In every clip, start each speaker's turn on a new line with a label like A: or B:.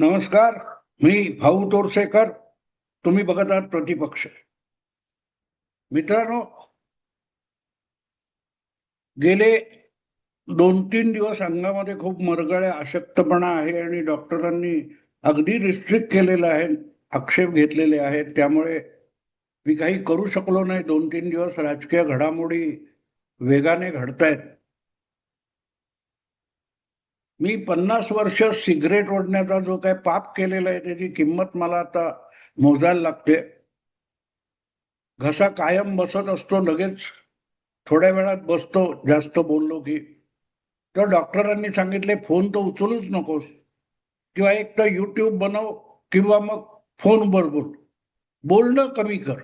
A: नमस्कार. मी भाऊ तोरसेकर. तुम्ही बघत आहात प्रतिपक्ष. मित्रांनो, गेले 2-3 दिवस अंगामध्ये खूप मरगळ्या अशक्तपणा आहे आणि डॉक्टरांनी अगदी रिस्ट्रिक्ट केलेलं आहे, आक्षेप घेतलेले आहेत. त्यामुळे मी काही करू शकलो नाही. 2-3 दिवस राजकीय घडामोडी वेगाने घडतायत. मी 50 वर्ष सिगरेट ओढण्याचा जो काही पाप केलेला आहे त्याची किंमत मला आता मोजायला लागते. घसा कायम बसत असतो, लगेच थोड्या वेळात बसतो जास्त बोललो की. तर डॉक्टरांनी सांगितले फोन तर उचलूच नकोस, किंवा एक तर युट्यूब बनव किंवा मग फोनवर बोल, बोलणं कमी कर.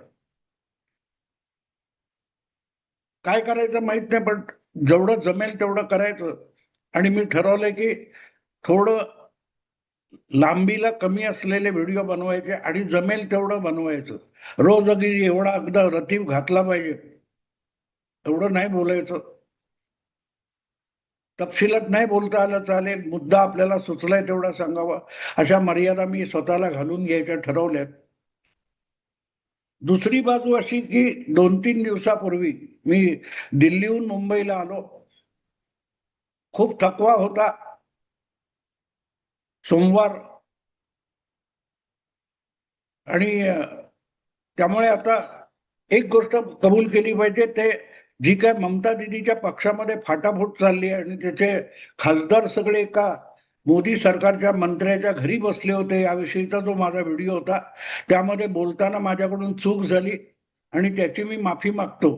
A: काय करायचं माहित नाही, पण जेवढं जमेल तेवढं करायचं. आणि मी ठरवलंय की थोडं लांबीला कमी असलेले व्हिडिओ बनवायचे आणि जमेल तेवढं बनवायचं. रोज अगदी एवढा अगदा रतीब घातला पाहिजे एवढं नाही बोलायचं. तपशिलात नाही बोलता आलं चालेल, मुद्दा आपल्याला सुचलाय तेवढा सांगावा, अशा मर्यादा मी स्वतःला घालून घ्यायच्या ठरवल्यात. दुसरी बाजू अशी की 2-3 दिवसापूर्वी मी दिल्लीहून मुंबईला आलो. खूप थकवा होता. सोमवार आणि त्यामुळे आता एक गोष्ट कबूल केली पाहिजे, ते जी काय ममता दिदीच्या पक्षामध्ये फाटाफूट चालली आहे आणि त्याचे खासदार सगळे एका मोदी सरकारच्या मंत्र्याच्या घरी बसले होते, याविषयीचा जो माझा व्हिडिओ होता त्यामध्ये बोलताना माझ्याकडून चूक झाली आणि त्याची मी माफी मागतो.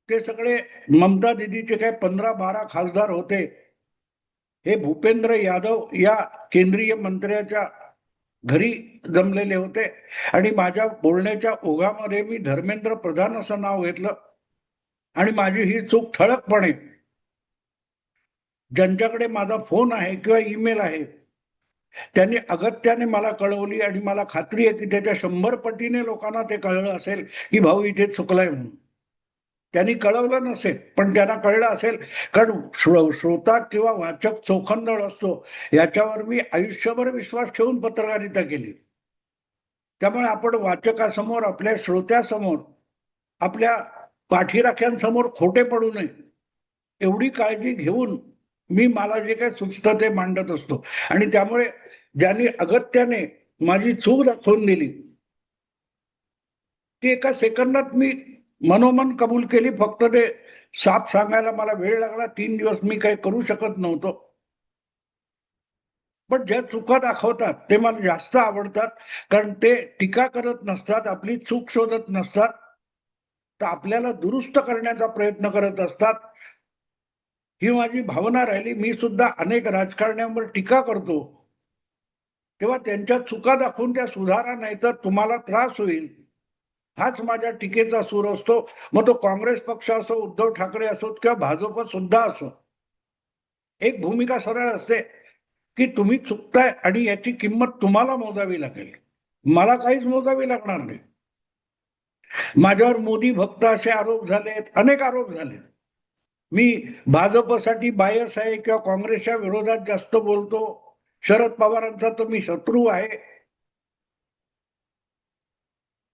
A: ते सगळे ममता दिदीचे काय 15-12 खासदार होते, हे भूपेंद्र यादव या केंद्रीय मंत्र्याच्या घरी जमलेले होते. आणि माझ्या बोलण्याच्या ओघामध्ये मी धर्मेंद्र प्रधान असं नाव घेतलं. आणि माझी ही चूक ठळकपणे, ज्यांच्याकडे माझा फोन आहे किंवा ईमेल आहे त्यांनी अगत्याने मला कळवली. आणि मला खात्री आहे की त्याच्या 100 पटीने लोकांना ते कळलं असेल की भाऊ इथे चुकलाय म्हणून. त्यांनी कळवलं नसेल पण त्यांना कळलं असेल, कारण श्रोता किंवा वाचक चोखंदळ असतो याच्यावर मी आयुष्यभर विश्वास ठेवून पत्रकारिता केली. त्यामुळे आपण वाचकासमोर, आपल्या श्रोत्यासमोर, आपल्या पाठीराख्यांसमोर खोटे पडू नये एवढी काळजी घेऊन मी मला जे काही सुचतं ते मांडत असतो. आणि त्यामुळे ज्यांनी अगत्याने माझी चूक दाखवून दिली ती एका सेकंदात मी मनोमन कबूल केली. फक्त ते साफ सांगायला मला वेळ लागला. 3 दिवस मी काही करू शकत नव्हतो. पण ज्या चुका दाखवतात ते मला जास्त आवडतात, कारण ते टीका करत नसतात, आपली चूक शोधत नसतात, तर आपल्याला दुरुस्त करण्याचा प्रयत्न करत असतात. ही माझी भावना राहिली. मी सुद्धा अनेक राजकारण्यांवर टीका करतो तेव्हा त्यांच्या चुका दाखवून त्या सुधारा, नाही तर तुम्हाला त्रास होईल, हाच माझ्या टीकेचा सूर असतो. मग तो काँग्रेस पक्ष असो, उद्धव ठाकरे असोत किंवा भाजप सुद्धा असो. एक भूमिका सरळ असते की तुम्ही चुकताय आणि याची किंमत तुम्हाला मोजावी लागेल, मला काहीच मोजावी लागणार नाही. माझ्यावर मोदी भक्त असे आरोप झालेत, अनेक आरोप झाले. मी भाजपसाठी बायस आहे किंवा काँग्रेसच्या विरोधात जास्त बोलतो, शरद पवारांचा तर मी शत्रू आहे.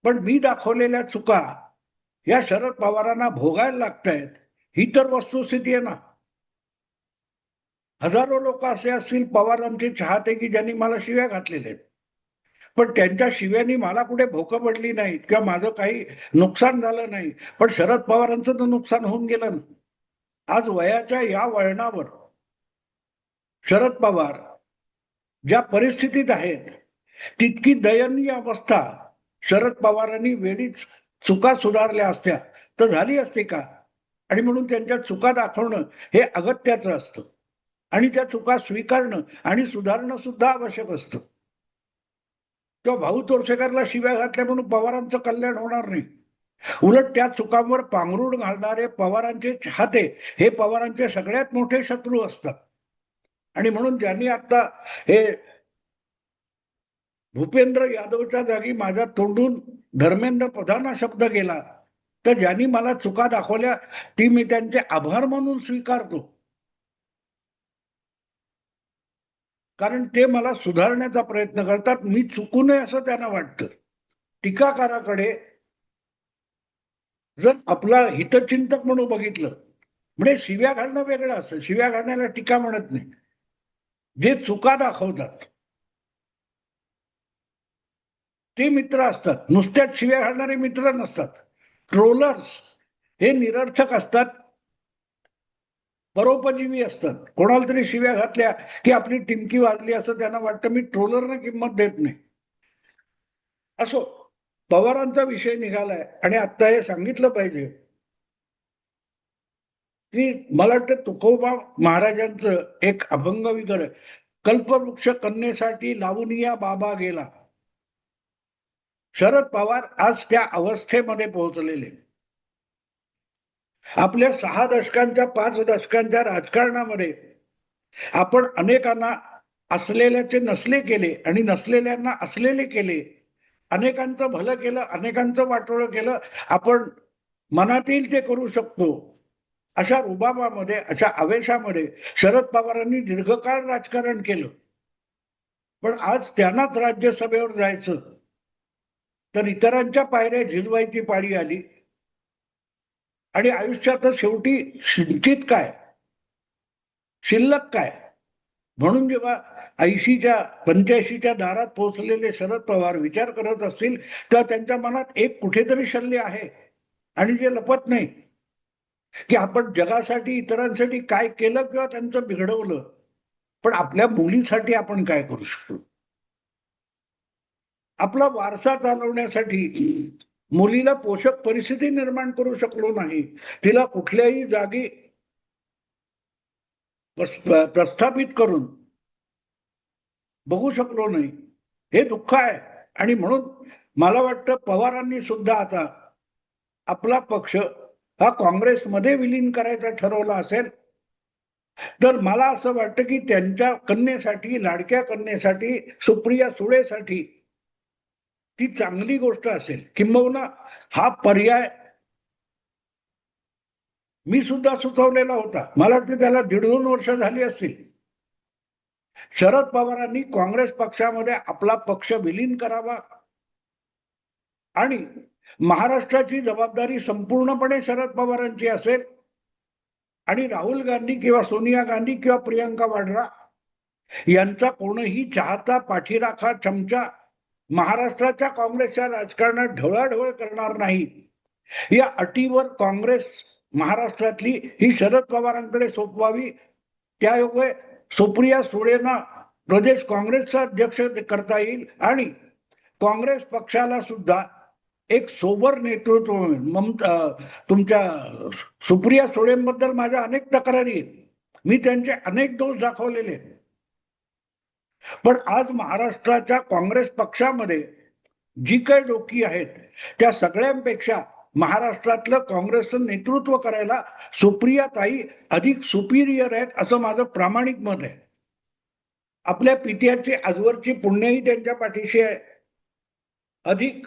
A: पण मी दाखवलेल्या चुका या शरद पवारांना भोगायला लागतायत, ही तर वस्तुस्थिती आहे ना. हजारो लोक असे असतील पवारांचे चाहते की ज्यांनी मला शिव्या घातलेल्या आहेत, पण त्यांच्या शिव्यानी मला कुठे भोकं पडली नाहीत किंवा माझं काही नुकसान झालं नाही. पण शरद पवारांचं तर नुकसान होऊन गेलं ना. आज वयाच्या या वळणावर शरद पवार ज्या परिस्थितीत आहेत, तितकी दयनीय अवस्था शरद पवारांनी वेळीच चुका सुधारल्या असत्या तर झाली असते का? आणि म्हणून त्यांच्या चुका दाखवणं हे अगत्याचं असतं. आणि त्या चुका स्वीकारणं आणि सुधारणं सुद्धा आवश्यक असतं. किंवा भाऊ तोरसेकरला शिव्या घातल्या म्हणून पवारांचं कल्याण होणार नाही. उलट त्या चुकांवर पांघरूण घालणारे पवारांचे चाहते हे पवारांचे सगळ्यात मोठे शत्रू असतात. आणि म्हणून ज्यांनी आता हे भूपेंद्र यादवच्या जागी माझ्या तोंडून धर्मेंद्र प्रधान हा शब्द गेला, तर ज्यांनी मला चुका दाखवल्या ती मी त्यांचे आभार म्हणून स्वीकारतो. कारण ते मला सुधारण्याचा प्रयत्न करतात, मी चुकू नये असं त्यांना वाटतं. टीकाकाराकडे जर आपला हितचिंतक म्हणून बघितलं, म्हणजे शिव्या घालणं वेगळं असतं, शिव्या घालण्याला टीका म्हणत नाही. जे चुका दाखवतात ते मित्र असतात, नुसत्याच शिव्या घालणारे मित्र नसतात. ट्रोलर्स हे निरर्थक असतात, परोपजीवी असतात. कोणाला तरी शिव्या घातल्या की आपली टिमकी वाजली असं त्यांना वाटतं, मी ट्रोलरना किंमत देत नाही. असो, पवारांचा विषय निघालाय आणि आता हे सांगितलं पाहिजे की मला वाटतं तुकोबा महाराजांचं एक अभंग विगर, कल्पवृक्ष कन्येसाठी लावूनिया बाबा गेला. शरद पवार आज त्या अवस्थेमध्ये पोहोचलेले. आपल्या 6 दशकांच्या 5 दशकांच्या राजकारणामध्ये आपण अनेकांना असलेल्याचे नसले केले आणि नसलेल्यांना असलेले केले. अनेकांचं भलं केलं, अनेकांचं वाटोळं केलं. आपण मनात येईल ते करू शकतो. अशा रुबाबामध्ये, अशा आवेशामध्ये शरद पवारांनी दीर्घकाळ राजकारण केलं. पण आज त्यांनाच राज्यसभेवर जायचं, तर इतरांच्या पायऱ्या झिजवायची पाळी आली. आणि आयुष्यात शेवटी सिंचित काय, शिल्लक काय, म्हणून जेव्हा 80च्या 85च्या दारात पोहोचलेले शरद पवार विचार करत असतील, तर त्यांच्या मनात एक कुठेतरी शल्य आहे आणि जे लपत नाही, की आपण जगासाठी, इतरांसाठी काय केलं किंवा त्यांचं बिघडवलं, पण आपल्या मुलीसाठी आपण काय करू शकतो. आपला वारसा चालवण्यासाठी मुलीला पोषक परिस्थिती निर्माण करू शकलो नाही, तिला कुठल्याही जागी प्रस्थापित करून बघू शकलो नाही, हे दुःख आहे. आणि म्हणून मला वाटतं पवारांनी सुद्धा आता आपला पक्ष हा काँग्रेसमध्ये विलीन करायचा ठरवला असेल, तर मला असं वाटतं की त्यांच्या कन्येसाठी, लाडक्या कन्येसाठी, सुप्रिया सुळेसाठी ती चांगली गोष्ट असेल. किंबहुना हा पर्याय मी सुद्धा सुचवलेला होता. मला वाटतं त्याला 1.5-2 वर्ष झाली असतील. शरद पवारांनी काँग्रेस पक्षामध्ये आपला पक्ष विलीन करावा आणि महाराष्ट्राची जबाबदारी संपूर्णपणे शरद पवारांची असेल आणि राहुल गांधी किंवा सोनिया गांधी किंवा प्रियंका वाड्रा यांचा कोणीही चाहता, पाठीराखा, चमचा महाराष्ट्राच्या काँग्रेसच्या राजकारणात ढवळाढवळ करणार नाही, या अटीवर काँग्रेस महाराष्ट्रातली ही शरद पवारांकडे सोपवावी. त्यायोगे सुप्रिया सुळेंना प्रदेश काँग्रेसचा अध्यक्ष करता येईल आणि काँग्रेस पक्षाला सुद्धा एक सोबर नेतृत्व मिळेल. तुमच्या सुप्रिया सुळेंबद्दल माझ्या अनेक तक्रारी आहेत, मी त्यांचे अनेक दोष दाखवलेले आहेत. पण आज महाराष्ट्राच्या काँग्रेस पक्षामध्ये जी काही डोकी आहेत, त्या सगळ्यांपेक्षा महाराष्ट्रातलं काँग्रेसचं नेतृत्व करायला सुप्रियाताई अधिक सुपिरियर आहेत, असं माझं प्रामाणिक मत आहे. आपल्या पित्याची आजवरची पुण्याही त्यांच्या पाठीशी आहे. अधिक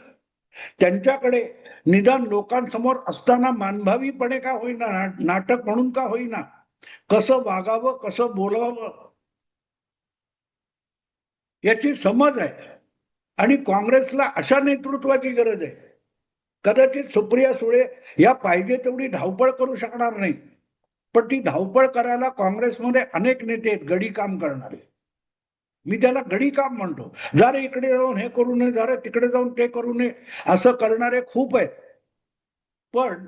A: त्यांच्याकडे निदान लोकांसमोर असताना मानभावीपणे का होईना, नाटक म्हणून का होईना, कसं वागावं, कसं बोलावं याची समज आहे. आणि काँग्रेसला अशा नेतृत्वाची गरज आहे. कदाचित सुप्रिया सुळे या पाहिजे तेवढी धावपळ करू शकणार नाही, पण ती धावपळ करायला काँग्रेसमध्ये अनेक नेते आहेत गडी काम करणारे. मी त्याला गडी काम म्हणतो. जरा इकडे जाऊन हे करू नये, जरा तिकडे जाऊन ते करू नये, असं करणारे खूप आहेत. पण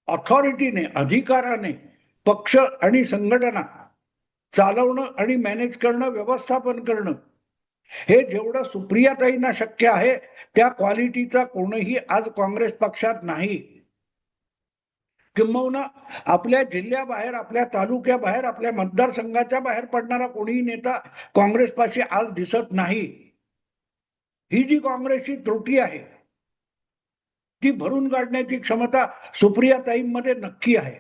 A: ऑथॉरिटीने, अधिकाराने पक्ष आणि संघटना चालवणं आणि मॅनेज करणं, व्यवस्थापन करणं, हे जेवढं सुप्रियाताईंना शक्य आहे त्या क्वालिटीचा कोणीही आज काँग्रेस पक्षात नाही. किंबहुना आपल्या जिल्ह्याबाहेर, आपल्या तालुक्याबाहेर, आपल्या मतदारसंघाच्या बाहेर पडणारा कोणीही नेता काँग्रेसपाशी आज दिसत नाही. ही जी काँग्रेसची त्रुटी आहे ती भरून काढण्याची क्षमता सुप्रियाताईंमध्ये नक्की आहे.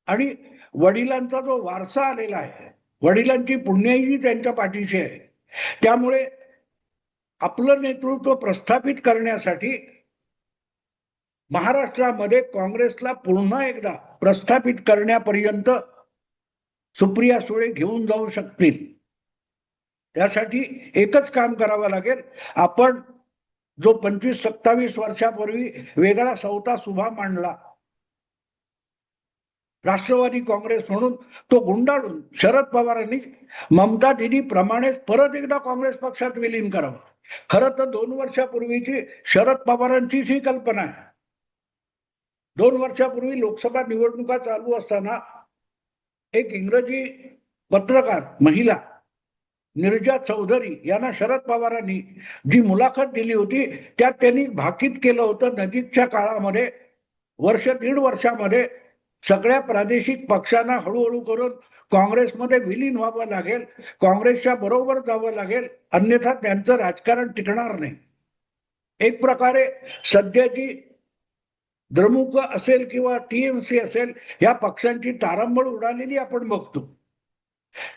A: आणि वडिलांचा जो वारसा आलेला आहे, वडिलांची पुण्याई त्यांच्या पाठीशी आहे. त्यामुळे आपलं नेतृत्व प्रस्थापित करण्यासाठी महाराष्ट्रामध्ये काँग्रेसला पुन्हा एकदा प्रस्थापित करण्यापर्यंत सुप्रिया सुळे घेऊन जाऊ शकतील. त्यासाठी एकच काम करावं लागेल. आपण जो 25-27 वर्षापूर्वी वेगळा सौता सुभा मांडला राष्ट्रवादी काँग्रेस म्हणून, तो गुंडाळून शरद पवारांनी ममता दिदी प्रमाणेच परत एकदा काँग्रेस पक्षात विलीन करावं. खरं तर 2 वर्षापूर्वीची शरद पवारांचीच ही कल्पना आहे. 2 वर्षापूर्वी लोकसभा निवडणुका चालू असताना एक इंग्रजी पत्रकार महिला निर्जा चौधरी यांना शरद पवारांनी जी मुलाखत दिली होती त्यात त्यांनी भाकीत केलं होतं, नजीकच्या काळामध्ये वर्ष दीड वर्षामध्ये सगळ्या प्रादेशिक पक्षांना हळूहळू करून काँग्रेसमध्ये विलीन व्हावं लागेल, काँग्रेसच्या बरोबर जावं लागेल, अन्यथा त्यांचं राजकारण टिकणार नाही. एक प्रकारे सध्याची द्रमुक असेल किंवा टीएमसी असेल, या पक्षांची तारंबळ उडालेली आपण बघतो.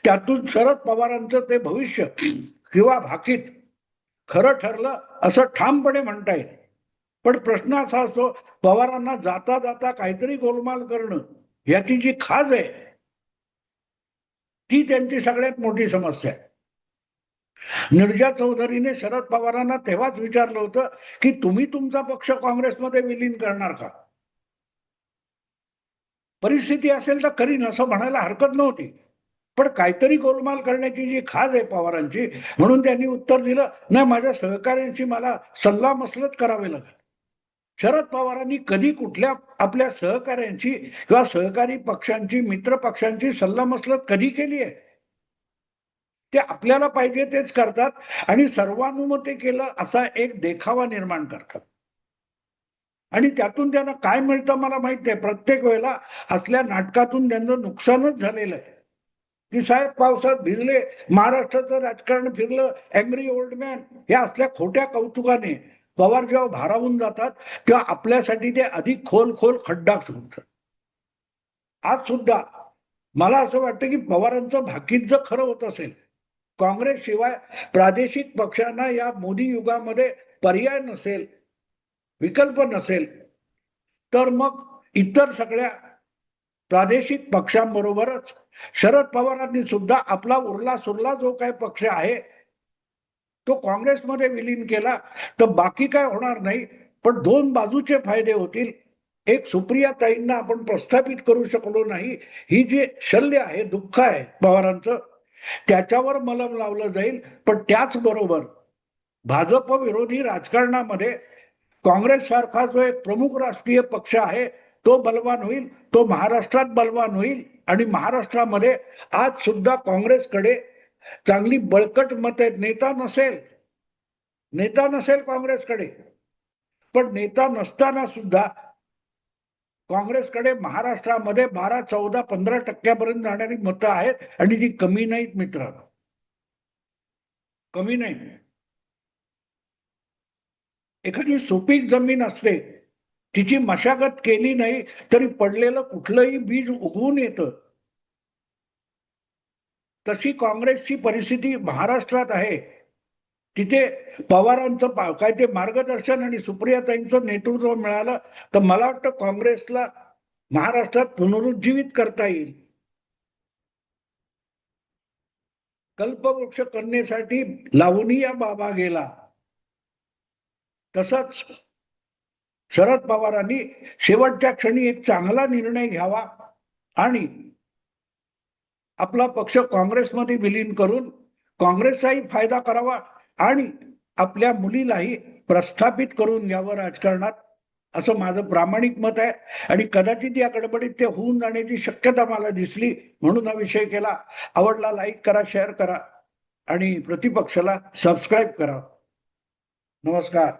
A: त्यातून शरद पवारांचं ते भविष्य किंवा भाकीत खरं ठरलं असं ठामपणे म्हणता येईल. पण प्रश्न असा असतो, पवारांना जाता जाता काहीतरी गोलमाल करणं याची जी खाज आहे ती त्यांची सगळ्यात मोठी समस्या आहे. निर्जा चौधरीने शरद पवारांना तेव्हाच विचारलं होतं की तुम्ही तुमचा पक्ष काँग्रेसमध्ये विलीन करणार का? परिस्थिती असेल तर करीन असं म्हणायला हरकत नव्हती, पण काहीतरी गोलमाल करण्याची जी खाज आहे पवारांची, म्हणून त्यांनी उत्तर दिलं नाही, माझ्या सहकाऱ्यांची मला सल्ला मसलत करावी लागेल. शरद पवारांनी कधी कुठल्या आपल्या सहकाऱ्यांची किंवा सहकारी पक्षांची, मित्र पक्षांची सल्लामसलत कधी केली आहे? ते आपल्याला पाहिजे तेच करतात आणि सर्वानुमते केलं असा एक देखावा निर्माण करतात. आणि त्यातून त्यांना काय मिळतं मला माहित नाही. प्रत्येक वेळेला असल्या नाटकातून त्यांचं नुकसानच झालेलं आहे. की साहेब पावसात भिजले, महाराष्ट्राचं राजकारण फिरलं, अँग्री ओल्ड मॅन, या असल्या खोट्या कौतुकाने पवार जेव्हा भारावून जातात तेव्हा आपल्यासाठी ते अधिक खोल खोल खड्डा सुटतात. आज सुद्धा मला असं वाटतं की पवारांचं भाकीत जर खरं होत असेल, काँग्रेस शिवाय प्रादेशिक पक्षांना या मोदी युगामध्ये पर्याय नसेल, विकल्प नसेल, तर मग इतर सगळ्या प्रादेशिक पक्षांबरोबरच शरद पवारांनी सुद्धा आपला उरला सुरला जो काही पक्ष आहे तो काँग्रेसमध्ये विलीन केला तर बाकी काय होणार नाही. पण दोन बाजूचे फायदे होतील. एक, सुप्रियाताईंना आपण प्रस्थापित करू शकलो नाही, ही जी शल्य आहे, दुःख आहे पवारांचं, त्याच्यावर मलम लावलं जाईल. पण त्याचबरोबर भाजप विरोधी राजकारणामध्ये काँग्रेस सारखा जो एक प्रमुख राष्ट्रीय पक्ष आहे तो बलवान होईल, तो महाराष्ट्रात बलवान होईल. आणि महाराष्ट्रामध्ये आज सुद्धा काँग्रेसकडे चांगली बळकट मत आहेत. नेता नसेल काँग्रेसकडे, पण नेता नसताना सुद्धा काँग्रेसकडे महाराष्ट्रामध्ये 12, 14, 15% जाणारी मतं आहेत आणि ती कमी नाहीत मित्र, कमी नाही. एखादी सुपीक जमीन असते, तिची मशागत केली नाही तरी पडलेलं कुठलंही बीज उगवून येतं. तशी काँग्रेसची परिस्थिती महाराष्ट्रात आहे. तिथे पवारांचं काय ते मार्गदर्शन आणि सुप्रियाताईंचं नेतृत्व मिळालं तर मला वाटतं काँग्रेसला महाराष्ट्रात पुनरुज्जीवित करता येईल. कल्पवृक्ष करण्यासाठी लावणीया बाबा गेला, तसंच शरद पवारांनी शेवटच्या क्षणी एक चांगला निर्णय घ्यावा आणि आपला पक्ष काँग्रेसमध्ये विलीन करून काँग्रेसचाही फायदा करावा आणि आपल्या मुलीलाही प्रस्थापित करून घ्यावं राजकारणात, असं माझं प्रामाणिक मत आहे. आणि कदाचित या गडबडीत ते होऊन जाण्याची शक्यता मला दिसली म्हणून हा विषय केला. आवडला लाईक करा, शेअर करा आणि प्रतिपक्षाला सबस्क्राईब करा. नमस्कार.